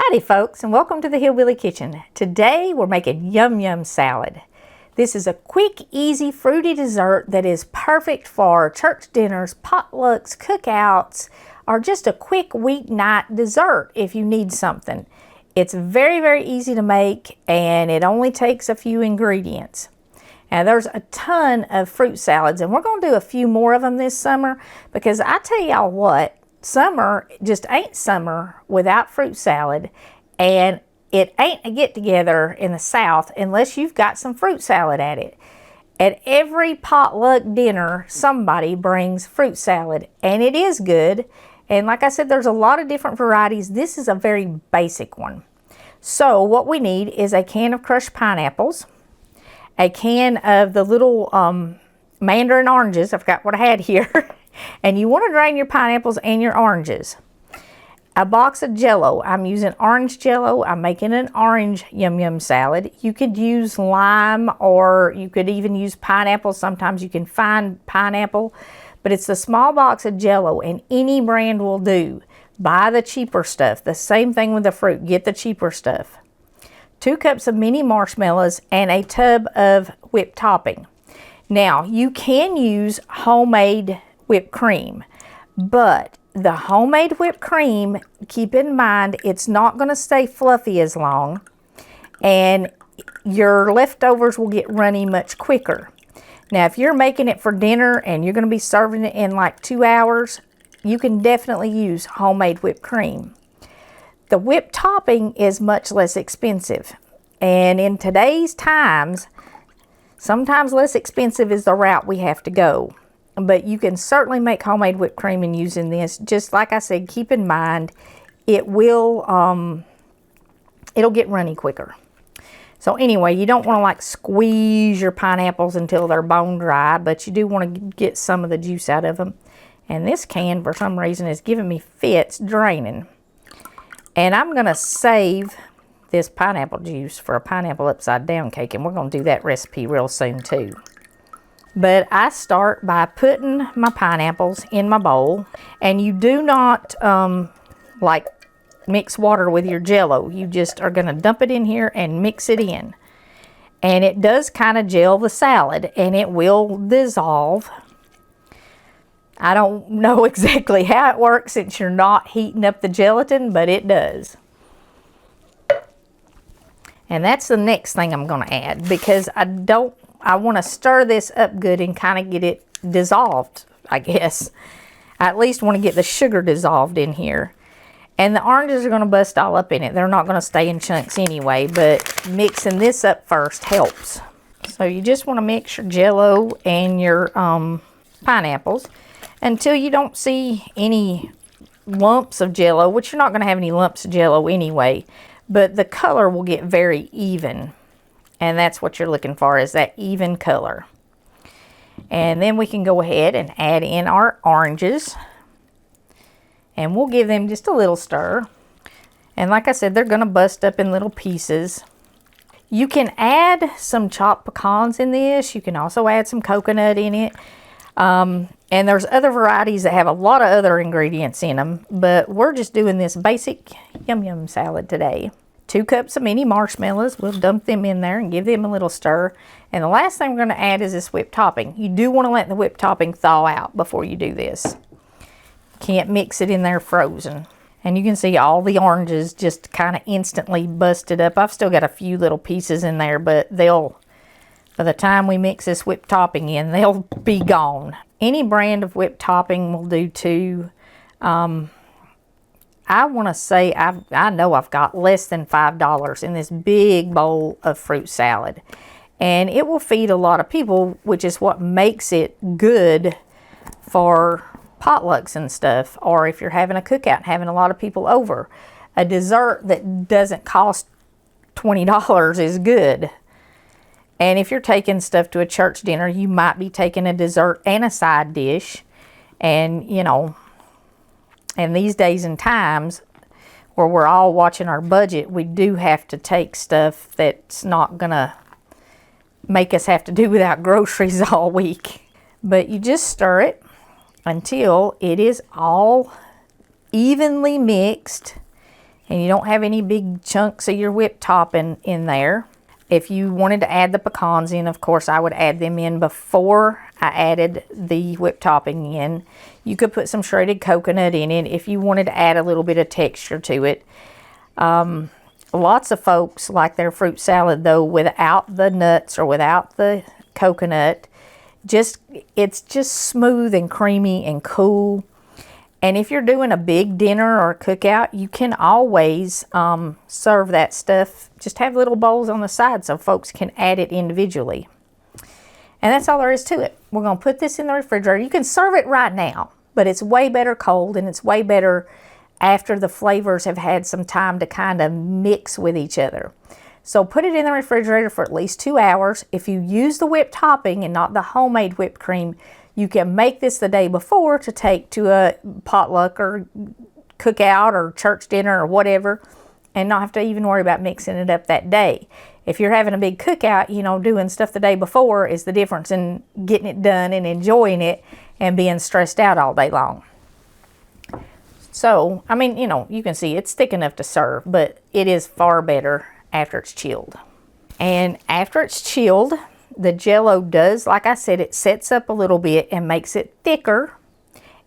Howdy folks, and welcome to the Hillbilly Kitchen. Today we're making yum yum salad. This is a quick, easy, fruity dessert that is perfect for church dinners, potlucks, cookouts, or just a quick weeknight dessert if you need something. It's very easy to make, and it only takes a few ingredients. Now there's a ton of fruit salads, and we're going to do a few more of them this summer because I tell y'all what, summer just ain't summer without fruit salad, and it ain't a get-together in the South unless you've got some fruit salad at it. At every potluck dinner, somebody brings fruit salad, and it is good. And like I said, there's a lot of different varieties. This is a very basic one. So what we need is a can of crushed pineapples, a can of the little Mandarin Oranges. I forgot what I had here. And you want to drain your pineapples and your oranges. A box of Jello. I'm using orange Jello. I'm making an orange yum yum salad. You could use lime, or you could even use pineapple. Sometimes you can find pineapple, but it's a small box of Jello, and any brand will do. Buy the cheaper stuff. The same thing with the fruit. Get the cheaper stuff. 2 cups of mini marshmallows and a tub of whipped topping. Now, you can use homemade whipped cream, but the homemade whipped cream, keep in mind, it's not going to stay fluffy as long, and your leftovers will get runny much quicker. Now, if you're making it for dinner and you're going to be serving it in like 2 hours, you can definitely use homemade whipped cream. The whipped topping is much less expensive, and in today's times, sometimes less expensive is the route we have to go. But you can certainly make homemade whipped cream in using this. Just like I said, keep in mind, it will, it'll get runny quicker. So anyway, you don't want to like squeeze your pineapples until they're bone dry, but you do want to get some of the juice out of them. And this can, for some reason, is giving me fits draining. And I'm going to save this pineapple juice for a pineapple upside down cake, and we're going to do that recipe real soon too. But I start by putting my pineapples in my bowl, and you do not like mix water with your Jello. You just are going to dump it in here and mix it in. And it does kind of gel the salad, and it will dissolve. I don't know exactly how it works since you're not heating up the gelatin, but it does. And that's the next thing I'm going to add, because I want to stir this up good and kind of get it dissolved, I guess. I at least want to get the sugar dissolved in here. And the oranges are going to bust all up in it. They're not going to stay in chunks anyway, but mixing this up first helps. So you just want to mix your Jello and your pineapples until you don't see any lumps of Jello, which you're not going to have any lumps of Jello anyway, but the color will get very even. And that's what you're looking for, is that even color. And then we can go ahead and add in our oranges. And we'll give them just a little stir. And like I said, they're going to bust up in little pieces. You can add some chopped pecans in this. You can also add some coconut in it. And there's other varieties that have a lot of other ingredients in them. But we're just doing this basic yum yum salad today. 2 cups of mini marshmallows. We'll dump them in there and give them a little stir. And the last thing we're going to add is this whipped topping. You do want to let the whipped topping thaw out before you do this. You can't mix it in there frozen. And you can see all the oranges just kind of instantly busted up. I've still got a few little pieces in there, but by the time we mix this whipped topping in, they'll be gone. Any brand of whipped topping will do too. I want to say I know I've got less than $5 in this big bowl of fruit salad. And it will feed a lot of people, which is what makes it good for potlucks and stuff. Or if you're having a cookout and having a lot of people over. A dessert that doesn't cost $20 is good. And if you're taking stuff to a church dinner, you might be taking a dessert and a side dish. And, you know, and these days and times where we're all watching our budget, we do have to take stuff that's not going to make us have to do without groceries all week. But you just stir it until it is all evenly mixed and you don't have any big chunks of your whipped topping in there. If you wanted to add the pecans in, of course, I would add them in before I added the whipped topping in. You could put some shredded coconut in it if you wanted to add a little bit of texture to it. Lots of folks like their fruit salad, though, without the nuts or without the coconut. It's just smooth and creamy and cool. And if you're doing a big dinner or a cookout, you can always serve that stuff. Just have little bowls on the side so folks can add it individually. And that's all there is to it. We're going to put this in the refrigerator. You can serve it right now, but it's way better cold, and it's way better after the flavors have had some time to kind of mix with each other. So put it in the refrigerator for at least 2 hours. If you use the whipped topping and not the homemade whipped cream, you can make this the day before to take to a potluck or cookout or church dinner or whatever, and not have to even worry about mixing it up that day. If you're having a big cookout, you know, doing stuff the day before is the difference in getting it done and enjoying it and being stressed out all day long. So, I mean, you know, you can see it's thick enough to serve, but it is far better after it's chilled. And after it's chilled, the Jello does, like I said, it sets up a little bit and makes it thicker.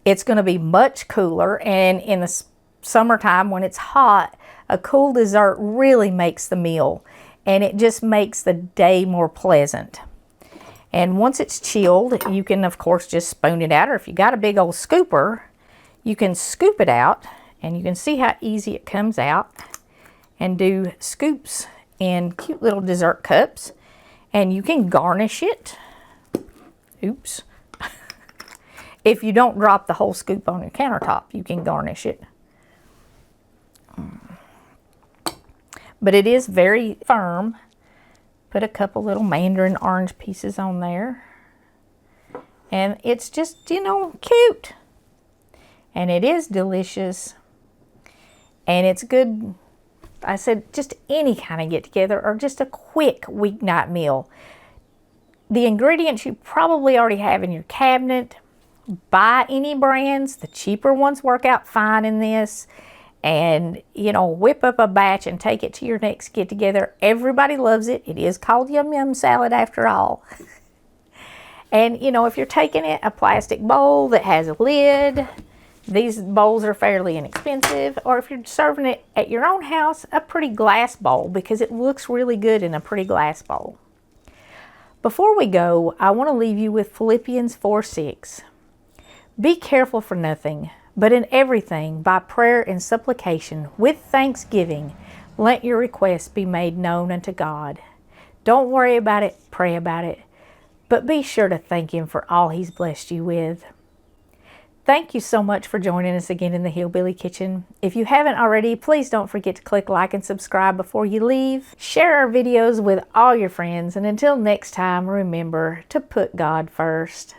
It's going to be much cooler, and in the summertime when it's hot, a cool dessert really makes the meal, and it just makes the day more pleasant. And once it's chilled, you can, of course, just spoon it out, or if you got a big old scooper, you can scoop it out, and you can see how easy it comes out, and do scoops in cute little dessert cups. And you can garnish it. Oops. If you don't drop the whole scoop on your countertop, you can garnish it. But it is very firm. Put a couple little mandarin orange pieces on there. And it's just, you know, cute. And it is delicious. And it's good. I said just any kind of get together or just a quick weeknight meal. The ingredients you probably already have in your cabinet. Buy any brands. The cheaper ones work out fine in this. And, you know, whip up a batch and take it to your next get together. Everybody loves it. It is called Yum Yum Salad after all. And, you know, if you're taking it, a plastic bowl that has a lid. These bowls are fairly inexpensive, or if you're serving it at your own house, a pretty glass bowl, because it looks really good in a pretty glass bowl. Before we go, I want to leave you with Philippians 4:6. Be careful for nothing, but in everything, by prayer and supplication, with thanksgiving, let your requests be made known unto God. Don't worry about it, pray about it, but be sure to thank Him for all He's blessed you with. Thank you so much for joining us again in the Hillbilly Kitchen. If you haven't already, please don't forget to click like and subscribe before you leave. Share our videos with all your friends, and until next time, remember to put God first.